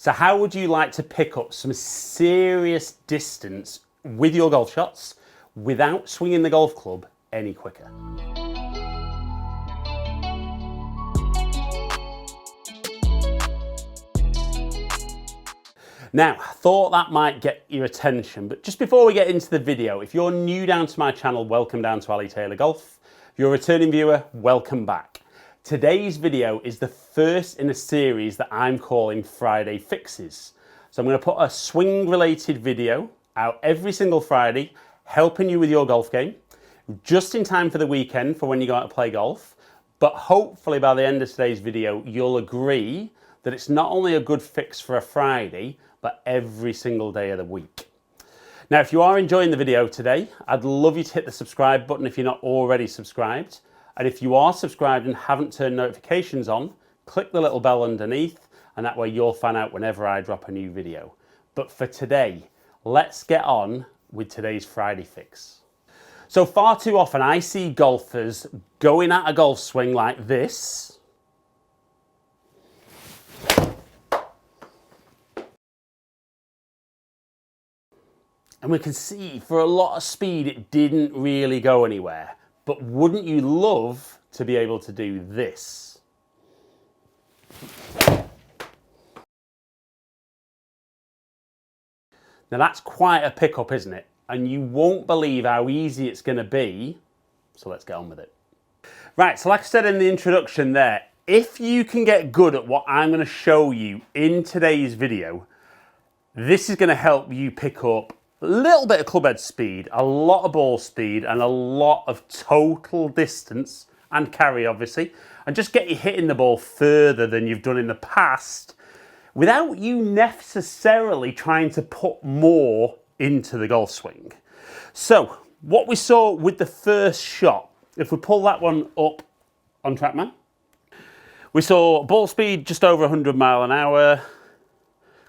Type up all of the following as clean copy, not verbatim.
So how would you like to pick up some serious distance with your golf shots without swinging the golf club any quicker? Now, I thought that might get your attention, but just before we get into the video, if you're new down to my channel, welcome down to Ali Taylor Golf. If you're a returning viewer, welcome back. Today's video is the first in a series that I'm calling Friday Fixes. So I'm going to put a swing related video out every single Friday, helping you with your golf game, just in time for the weekend for when you go out to play golf. But hopefully by the end of today's video, you'll agree that it's not only a good fix for a Friday, but every single day of the week. Now, if you are enjoying the video today, I'd love you to hit the subscribe button if you're not already subscribed. And if you are subscribed and haven't turned notifications on, click the little bell underneath, and that way you'll find out whenever I drop a new video. But for today, let's get on with today's Friday fix. So far too often I see golfers going at a golf swing like this. And we can see for a lot of speed it didn't really go anywhere. But wouldn't you love to be able to do this? Now that's quite a pickup, isn't it? And you won't believe how easy it's going to be. So let's get on with it. Right, so like I said in the introduction there, if you can get good at what I'm going to show you in today's video, this is going to help you pick up a little bit of clubhead speed, a lot of ball speed, and a lot of total distance and carry, obviously, and just get you hitting the ball further than you've done in the past without you necessarily trying to put more into the golf swing. So, what we saw with the first shot, if we pull that one up on TrackMan, we saw ball speed just over 100 mile an hour,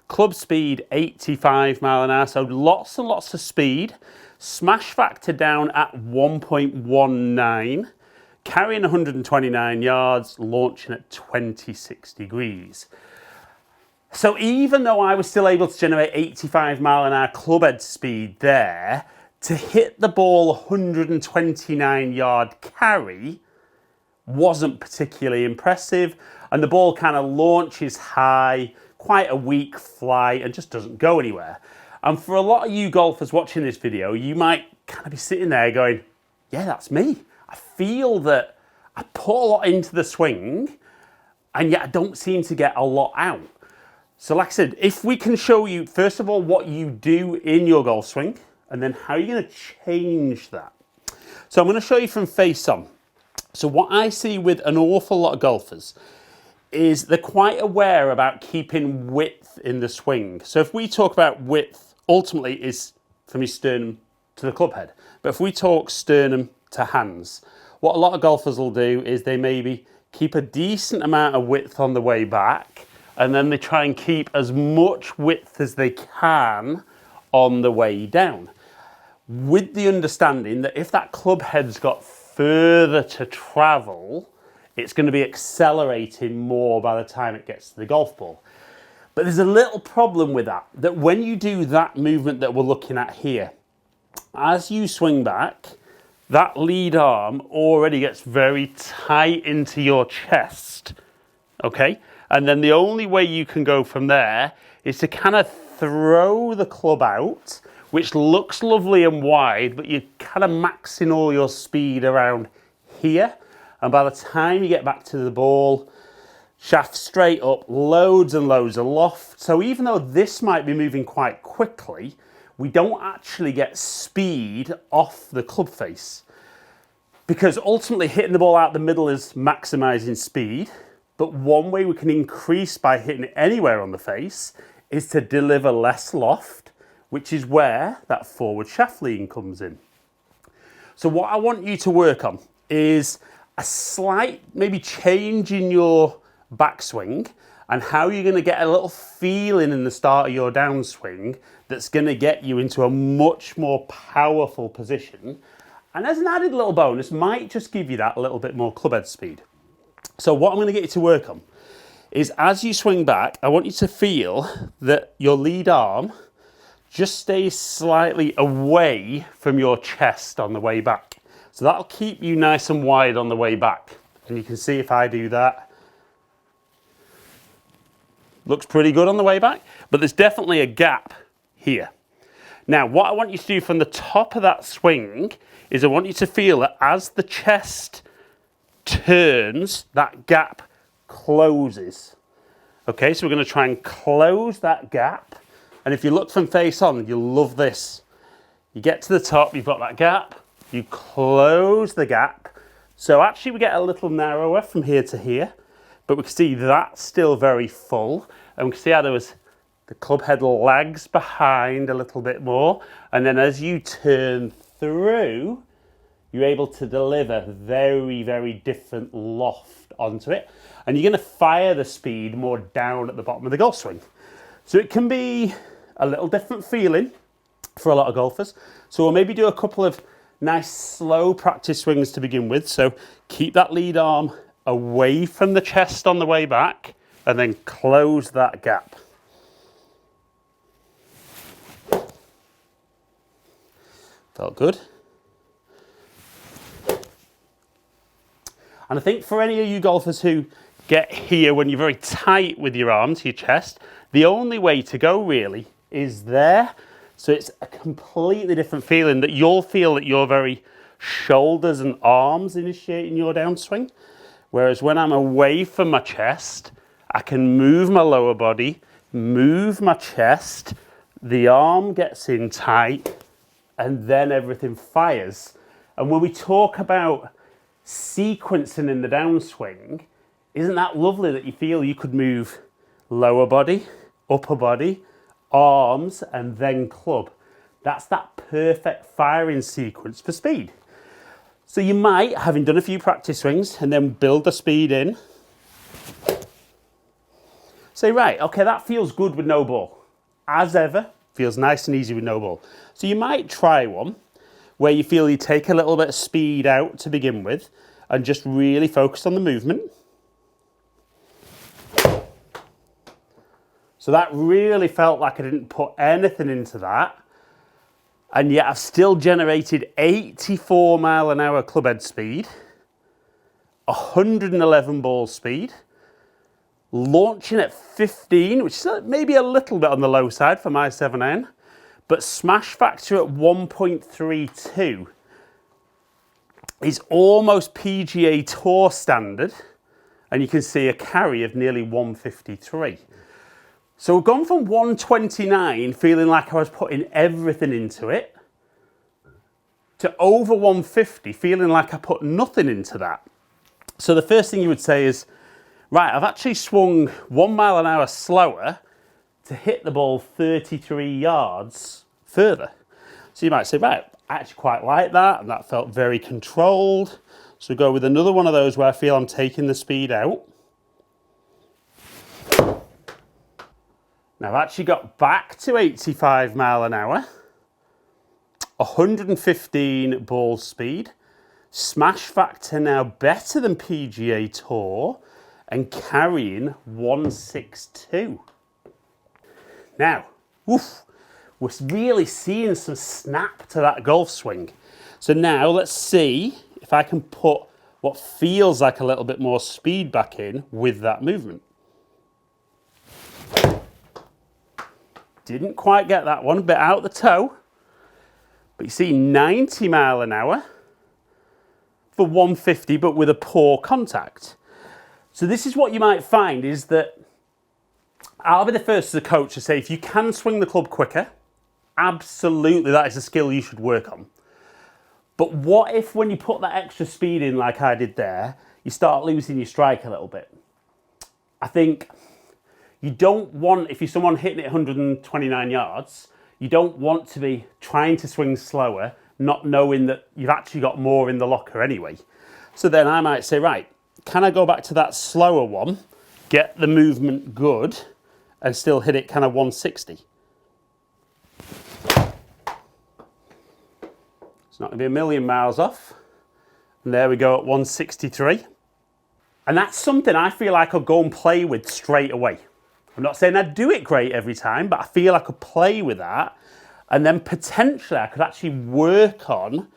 club speed 85 mile an hour, so lots and lots of speed. Smash factor down at 1.19, carrying 129 yards, launching at 26 degrees. So even though I was still able to generate 85 mile an hour club head speed there, to hit the ball 129 yard carry wasn't particularly impressive, and the ball kind of launches high, quite a weak flight, and just doesn't go anywhere. And for a lot of you golfers watching this video, you might kind of be sitting there going, yeah, that's me. I feel that I put a lot into the swing, and yet I don't seem to get a lot out. So like I said, if we can show you, first of all, what you do in your golf swing, and then how you're going to change that. So I'm going to show you from face on. So what I see with an awful lot of golfers is they're quite aware about keeping width in the swing. So if we talk about width, ultimately is from your sternum to the club head. But if we talk sternum to hands, what a lot of golfers will do is they maybe keep a decent amount of width on the way back, and then they try and keep as much width as they can on the way down, with the understanding that if that club head's got further to travel, it's going to be accelerating more by the time it gets to the golf ball. But there's a little problem with that, that when you do that movement that we're looking at here, as you swing back, that lead arm already gets very tight into your chest, okay? And then the only way you can go from there is to kind of throw the club out, which looks lovely and wide, but you're kind of maxing all your speed around here. And by the time you get back to the ball, shaft straight up, loads and loads of loft. So even though this might be moving quite quickly, we don't actually get speed off the club face. Because ultimately hitting the ball out the middle is maximizing speed. But one way we can increase by hitting it anywhere on the face is to deliver less loft, which is where that forward shaft lean comes in. So what I want you to work on is a slight maybe change in your backswing and how you're going to get a little feeling in the start of your downswing that's going to get you into a much more powerful position. And as an added little bonus, might just give you that little bit more clubhead speed. So what I'm going to get you to work on is as you swing back, I want you to feel that your lead arm just stays slightly away from your chest on the way back. So that'll keep you nice and wide on the way back. And you can see if I do that, looks pretty good on the way back, but there's definitely a gap here. Now, what I want you to do from the top of that swing is I want you to feel that as the chest turns, that gap closes. Okay, so we're going to try and close that gap. And if you look from face on, you'll love this. You get to the top, you've got that gap, you close the gap. So actually we get a little narrower from here to here, but we can see that's still very full. And we can see how the club head lags behind a little bit more. And then as you turn through, you're able to deliver very, very different loft onto it. And you're going to fire the speed more down at the bottom of the golf swing. So it can be a little different feeling for a lot of golfers. So we'll maybe do a couple of nice slow practice swings to begin with. So keep that lead arm away from the chest on the way back and then close that gap. Felt good. And I think for any of you golfers who get here when you're very tight with your arm to your chest, the only way to go really is there. So it's a completely different feeling that you'll feel that your very shoulders and arms initiating your downswing. Whereas when I'm away from my chest, I can move my lower body, move my chest, the arm gets in tight, and then everything fires. And when we talk about sequencing in the downswing, isn't that lovely that you feel you could move lower body, upper body, arms, and then club? That's that perfect firing sequence for speed. So you might, having done a few practice swings and then build the speed in, say, right, okay, that feels good with no ball. As ever, feels nice and easy with no ball. So you might try one where you feel you take a little bit of speed out to begin with and just really focus on the movement. So that really felt like I didn't put anything into that. And yet I've still generated 84 mile an hour club head speed, 111 ball speed, launching at 15, which is maybe a little bit on the low side for my 7iron, but smash factor at 1.32 is almost PGA Tour standard, and you can see a carry of nearly 153. So we've gone from 129, feeling like I was putting everything into it, to over 150, feeling like I put nothing into that. So the first thing you would say is, right, I've actually swung 1 mile an hour slower to hit the ball 33 yards further. So you might say, right, I actually quite like that, and that felt very controlled. So go with another one of those where I feel I'm taking the speed out. Now I've actually got back to 85 mile an hour, 115 ball speed, smash factor now better than PGA Tour, and carrying 162. Now, oof, we're really seeing some snap to that golf swing. So now let's see if I can put what feels like a little bit more speed back in with that movement. Didn't quite get that one, bit out the toe. But you see 90 mile an hour for 150, but with a poor contact. So this is what you might find is that I'll be the first as a coach to say, if you can swing the club quicker, absolutely that is a skill you should work on. But what if when you put that extra speed in like I did there, you start losing your strike a little bit? I think you don't want, if you're someone hitting it 129 yards, you don't want to be trying to swing slower, not knowing that you've actually got more in the locker anyway. So then I might say, right, can I go back to that slower one, get the movement good, and still hit it kind of 160? It's not going to be a million miles off. And there we go at 163. And that's something I feel like I'll go and play with straight away. I'm not saying I'd do it great every time, but I feel I could play with that. And then potentially I could actually work on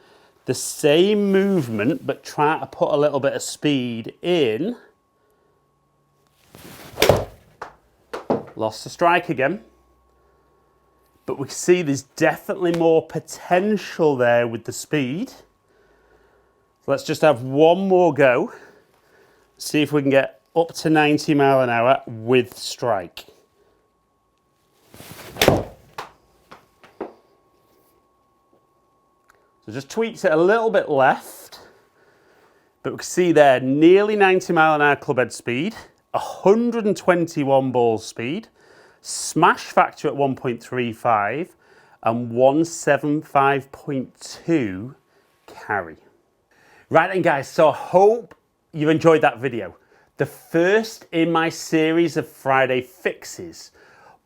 the same movement, but try to put a little bit of speed in. Lost the strike again. But we see there's definitely more potential there with the speed. So let's just have one more go. See if we can get up to 90 mile an hour with strike. So just tweaks it a little bit left, but we can see there nearly 90 mile an hour club head speed, 121 ball speed, smash factor at 1.35 and 175.2 carry. Right then guys, so I hope you enjoyed that video. The first in my series of Friday fixes,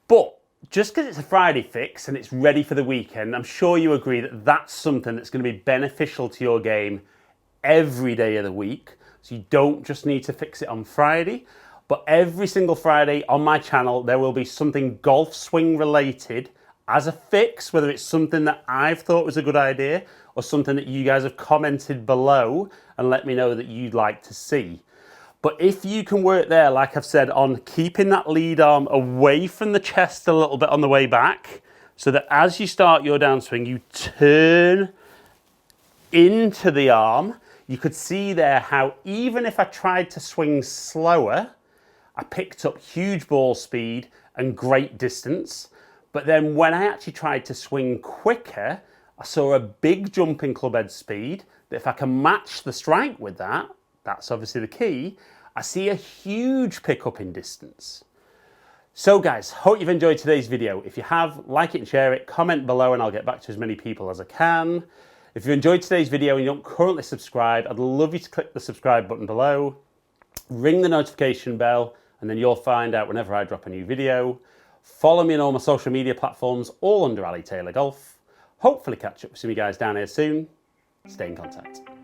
but just because it's a Friday fix and it's ready for the weekend, I'm sure you agree that that's something that's going to be beneficial to your game every day of the week. So you don't just need to fix it on Friday, but every single Friday on my channel, there will be something golf swing related as a fix, whether it's something that I've thought was a good idea or something that you guys have commented below and let me know that you'd like to see. But if you can work there, like I've said, on keeping that lead arm away from the chest a little bit on the way back, so that as you start your downswing, you turn into the arm, you could see there how even if I tried to swing slower, I picked up huge ball speed and great distance. But then when I actually tried to swing quicker, I saw a big jump in club head speed, that if I can match the strike with that, that's obviously the key, I see a huge pickup in distance. So guys, hope you've enjoyed today's video. If you have, like it and share it, comment below and I'll get back to as many people as I can. If you enjoyed today's video and you don't currently subscribe, I'd love you to click the subscribe button below, ring the notification bell, and then you'll find out whenever I drop a new video. Follow me on all my social media platforms, all under Ali Taylor Golf. Hopefully catch up with some of you guys down here soon. Stay in contact.